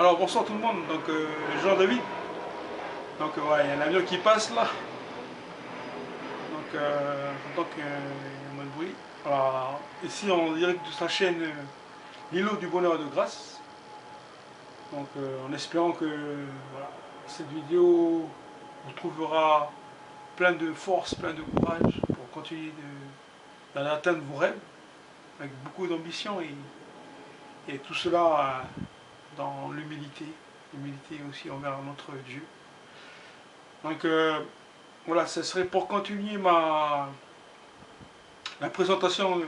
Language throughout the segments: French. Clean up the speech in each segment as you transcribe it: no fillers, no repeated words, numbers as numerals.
Alors bonsoir tout le monde, donc Jean-David. Donc ouais, il y a un avion qui passe là. Donc il y a moins de bruit. Alors ici en direct de sa chaîne L'îlot du bonheur et de grâce. Donc en espérant que voilà, cette vidéo vous trouvera plein de force, plein de courage pour continuer d'atteindre vos rêves avec beaucoup d'ambition et tout cela dans l'humilité. L'humilité aussi envers notre Dieu. Donc voilà, ce serait pour continuer la présentation,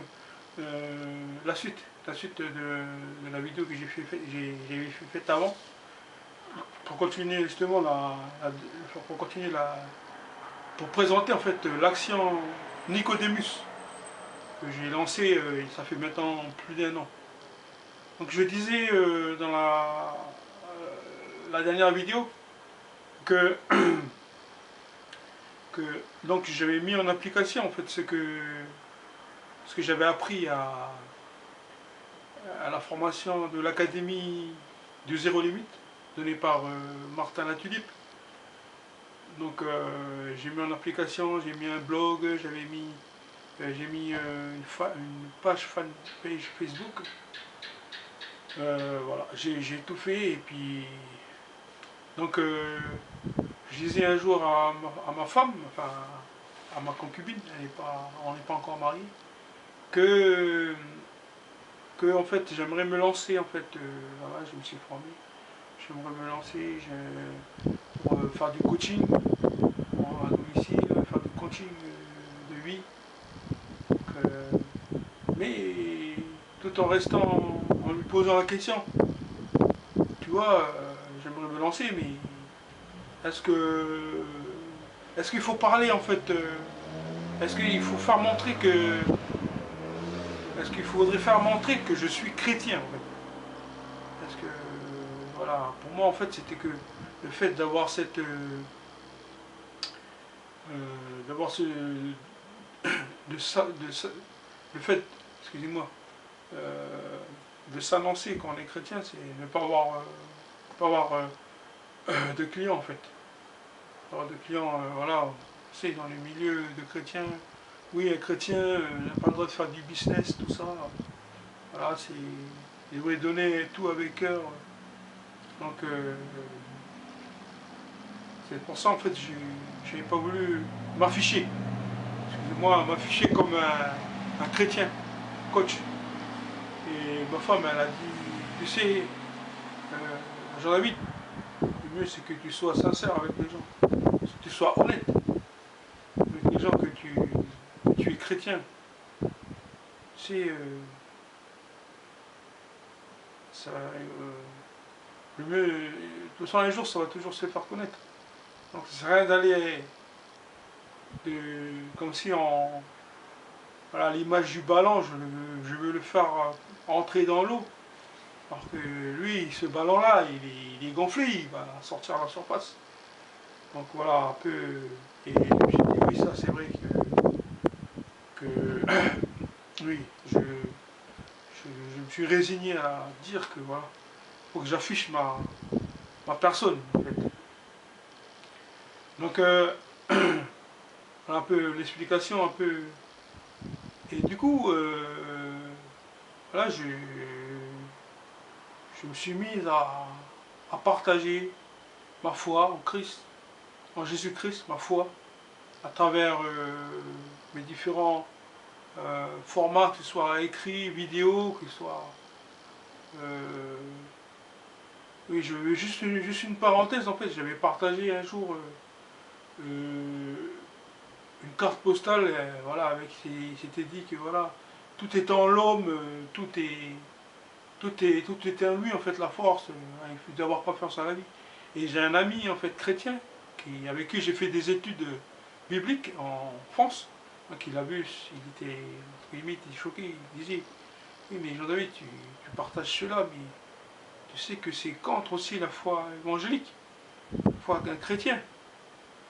la suite de la vidéo que j'ai faite avant, pour continuer justement pour présenter en fait l'action Nicodemus que j'ai lancé, ça fait maintenant plus d'1 an. Donc je disais dans la dernière vidéo que donc j'avais mis en application en fait ce que j'avais appris à la formation de l'académie du Zéro Limite donnée par Martin Latulippe. Donc j'ai mis en application, j'ai mis un blog, j'ai mis une page fanpage Facebook. Voilà, j'ai tout fait et puis donc je disais un jour à ma femme, enfin à ma concubine, on n'est pas encore mariés, que en fait j'aimerais me lancer en fait, voilà, je me suis formé, j'aimerais me lancer pour faire du coaching à domicile, faire du coaching de vie, donc, mais tout en restant, en lui posant la question, tu vois, j'aimerais me lancer, mais est-ce que est-ce qu'il faut parler en fait, est-ce qu'il faut faire montrer que est-ce qu'il faudrait faire montrer que je suis chrétien en fait? Parce que voilà, pour moi en fait c'était que le fait d'avoir cette d'avoir ce le fait, excusez-moi, de s'annoncer quand on est chrétien, c'est ne pas avoir de clients en fait. Avoir de clients, voilà, c'est dans les milieux de chrétiens. Oui, un chrétien n'a pas le droit de faire du business, tout ça. Voilà, c'est il devrait donner tout avec cœur. Donc c'est pour ça en fait je n'ai pas voulu m'afficher. Excusez-moi, m'afficher comme un chrétien, coach. Et ma femme elle a dit, tu sais, Jean-David, le mieux c'est que tu sois sincère avec les gens, que tu sois honnête avec les gens que tu es chrétien. C'est ça, le mieux, de toute façon un jour ça va toujours se faire connaître. Donc ça sert à rien d'aller comme si on, voilà, l'image du ballon, je veux le faire entrer dans l'eau. Alors que lui, ce ballon-là, il est gonflé, il va sortir à la surface. Donc voilà, un peu. Et j'ai dit oui, ça c'est vrai que oui, je me suis résigné à dire que voilà, faut que j'affiche ma personne en fait. Donc voilà un peu l'explication, un peu. Et du coup, voilà, je me suis mis à partager ma foi en Christ, en Jésus-Christ, ma foi, à travers mes différents formats, que ce soit écrit, vidéo, que ce soit... oui, juste une parenthèse, en fait, j'avais partagé un jour une carte postale, voilà, c'était dit que voilà, tout est en l'homme, tout est en lui, en fait, la force, il faut d'avoir confiance en la vie. Et j'ai un ami, en fait, chrétien, avec qui j'ai fait des études bibliques en France. Donc il a vu, il était, limite, il était choqué, il disait, oui mais Jean-David, tu partages cela, mais tu sais que c'est contre aussi la foi évangélique, la foi d'un chrétien,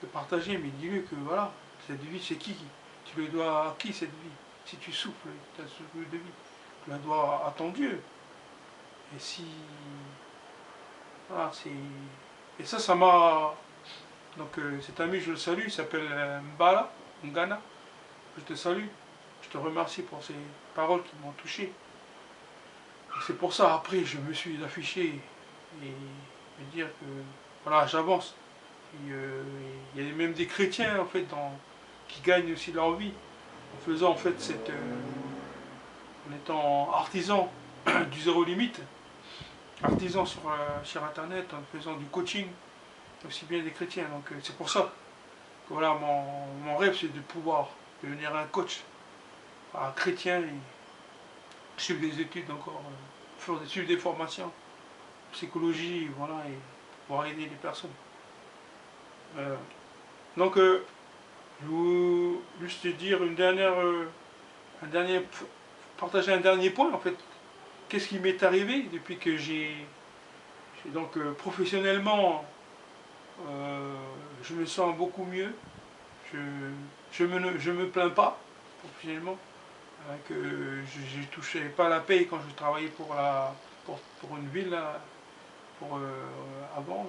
de partager, mais dis-lui que voilà, cette vie c'est qui? Tu le dois à qui cette vie? Si tu souffles, ta souffle de vie, tu la dois à ton Dieu. Et si Voilà, et ça m'a... Donc cet ami, je le salue, il s'appelle Mbala, Ngana. Je te salue, je te remercie pour ces paroles qui m'ont touché. C'est pour ça, après, je me suis affiché et me dire que, voilà, j'avance. Il y a même des chrétiens, en fait, qui gagnent aussi leur vie en faisant, en fait, en étant artisan du zéro limite, artisan sur Internet, en faisant du coaching, aussi bien des chrétiens. Donc, c'est pour ça que, voilà, mon rêve, c'est de pouvoir devenir un coach, un chrétien, et suivre des études encore, suivre des formations, psychologie, voilà, et pouvoir aider les personnes. Euh, donc, je veux juste te dire un dernier, partager un dernier point en fait. Qu'est-ce qui m'est arrivé depuis que donc professionnellement, je me sens beaucoup mieux. Je, je me plains pas professionnellement. Que je ne touchais pas la paye quand je travaillais pour une ville là, avant.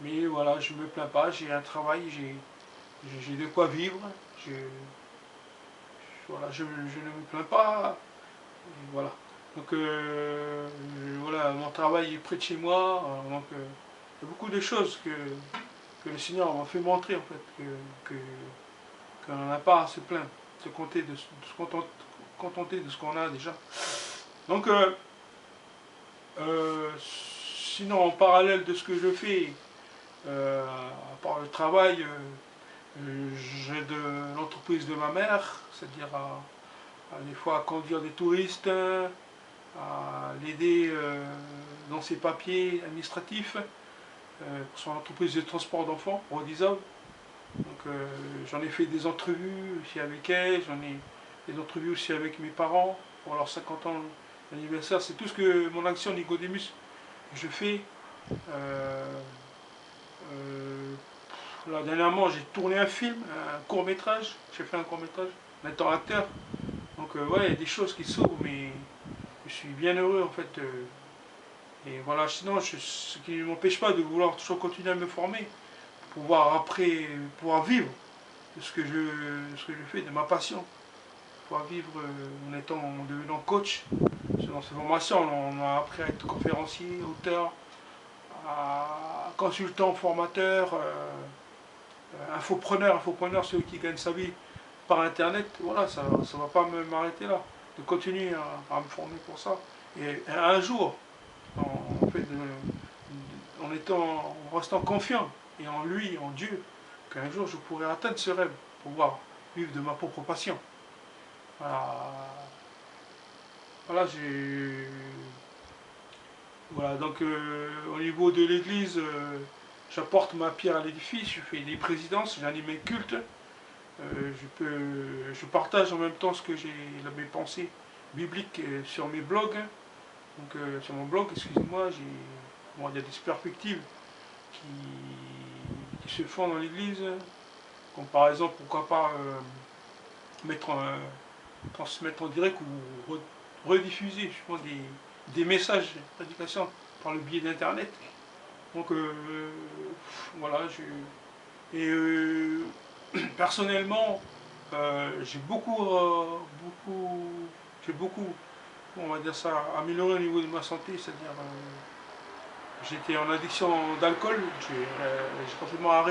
Mais voilà, je me plains pas. J'ai un travail, j'ai de quoi vivre. Je, voilà, je ne me plains pas. Et voilà. Donc voilà, mon travail est près de chez moi. Donc il y a beaucoup de choses que le Seigneur m'a fait montrer en fait, qu'on n'a pas à se plaindre, de se contenter de ce qu'on a déjà. Donc sinon en parallèle de ce que je fais, à part le travail, j'ai de l'entreprise de ma mère, c'est-à-dire des fois à conduire des touristes, à l'aider dans ses papiers administratifs pour son entreprise de transport d'enfants, Rodizov. Donc j'en ai fait des entrevues aussi avec elle, j'en ai des entrevues aussi avec mes parents pour leurs 50 ans d'anniversaire. C'est tout ce que mon action Nicodemus je fais. Euh, euh, Là, dernièrement, j'ai tourné un film, un court métrage. J'ai fait un court métrage en étant acteur. Donc ouais, il y a des choses qui s'ouvrent, mais je suis bien heureux en fait. Et voilà, sinon, ce qui ne m'empêche pas de vouloir toujours continuer à me former, pour pouvoir après pouvoir vivre de ce que je fais, de ma passion. Pouvoir vivre en devenant coach. Dans ces formations, on a appris à être conférencier, auteur, consultant, formateur, infopreneur, celui qui gagne sa vie par internet. Voilà, ça ne va pas m'arrêter là. De continuer à me former pour ça. Et un jour, en fait, en restant confiant et en lui, en Dieu, qu'un jour je pourrai atteindre ce rêve, pouvoir vivre de ma propre passion. Voilà, voilà voilà, donc au niveau de l'église, j'apporte ma pierre à l'édifice, je fais des présidences, j'anime mes cultes, je partage en même temps ce que j'ai, mes pensées bibliques sur mes blogs. Donc sur mon blog, excusez-moi, il y a des perspectives qui se font dans l'église, comme par exemple, pourquoi pas mettre transmettre en direct ou rediffuser justement des messages de prédication par le biais d'internet. Donc voilà, et personnellement, j'ai beaucoup, on va dire ça, amélioré au niveau de ma santé, c'est-à-dire j'étais en addiction d'alcool, j'ai complètement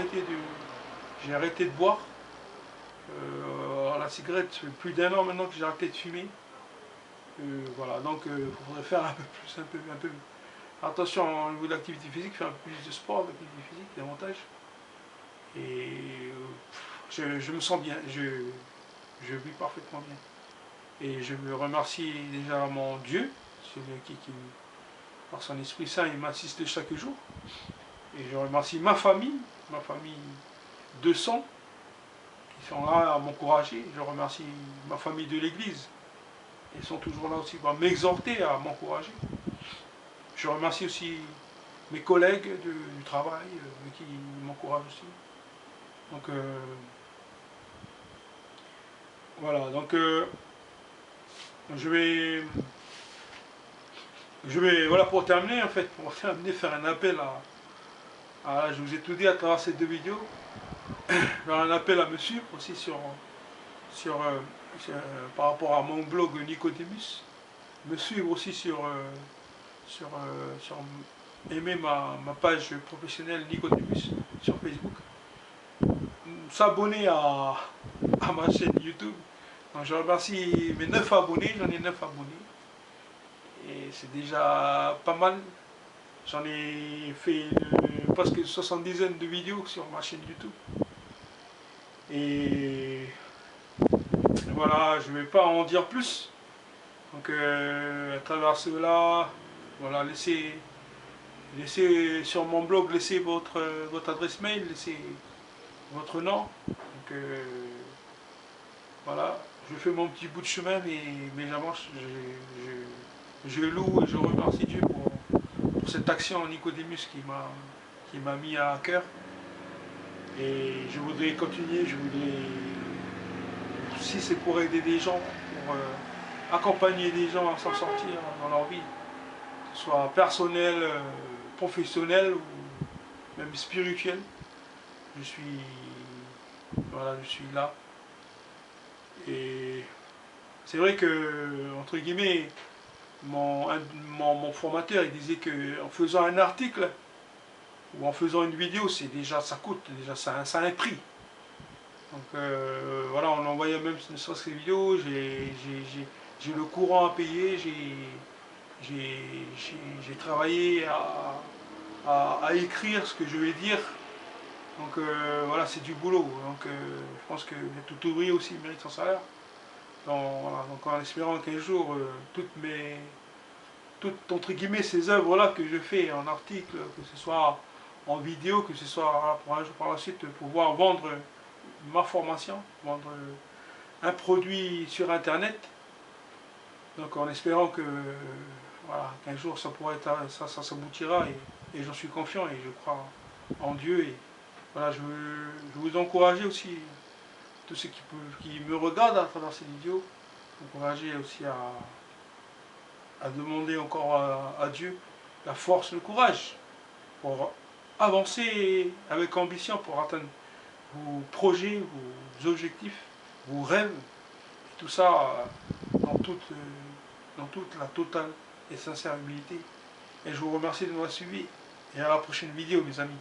j'ai arrêté de boire. La cigarette, ça fait plus d'un an maintenant que j'ai arrêté de fumer. Voilà, donc il faudrait faire un peu attention au niveau de l'activité physique, faire un peu plus de sport, d'activité physique, davantage. Et je me sens bien, je vis parfaitement bien. Et je me remercie déjà mon Dieu, celui qui par son Esprit Saint, il m'assiste chaque jour. Et je remercie ma famille de sang, qui sont là à m'encourager. Je remercie ma famille de l'Église. Ils sont toujours là aussi pour m'exhorter à m'encourager. Je remercie aussi mes collègues du travail qui m'encouragent aussi. Donc voilà, donc je vais Je vais, voilà, pour terminer, en fait, pour terminer, faire un appel je vous ai tout dit à travers ces deux vidéos, faire un appel à me suivre aussi sur, par rapport à mon blog Nicodemus, me suivre aussi sur aimer ma page professionnelle Nicodemus sur Facebook, s'abonner à ma chaîne YouTube. Donc je remercie mes 9 abonnés, j'en ai 9 abonnés. Et c'est déjà pas mal. J'en ai fait presque une 70aine de vidéos sur ma chaîne YouTube. Et voilà, je ne vais pas en dire plus. Donc à travers cela, voilà, laissez sur mon blog, laissez votre adresse mail, laissez votre nom. Donc voilà, je fais mon petit bout de chemin, mais j'avance, je loue et je remercie Dieu pour cette action en Nicodémus qui m'a mis à cœur. Et je voudrais continuer, si c'est pour aider des gens, pour accompagner des gens à s'en sortir dans leur vie, que ce soit personnel, professionnel ou même spirituel, voilà, je suis là. Et c'est vrai que, entre guillemets, mon formateur il disait qu'en faisant un article ou en faisant une vidéo, c'est déjà, ça coûte, déjà ça a un prix. Donc voilà, on envoyait même ne serait-ce que les vidéos, j'ai le courant à payer, j'ai travaillé à écrire ce que je vais dire. Donc voilà, c'est du boulot. Donc je pense que tout ouvrier aussi mérite son salaire. Donc, voilà, donc en espérant qu'un jour, toutes entre guillemets ces œuvres-là que je fais en article, que ce soit en vidéo, que ce soit pour un jour par la suite pouvoir vendre ma formation, vendre un produit sur internet. Donc en espérant que voilà, qu'un jour ça pourrait être, ça s'aboutira et j'en suis confiant et je crois en Dieu. Et voilà, je veux vous encourager aussi, tous ceux qui me regardent à travers ces vidéos, encourager aussi à demander encore à Dieu la force, le courage pour avancer avec ambition pour atteindre vos projets, vos objectifs, vos rêves, et tout ça dans toute la totale et sincère humilité. Et je vous remercie de m'avoir suivi et à la prochaine vidéo mes amis.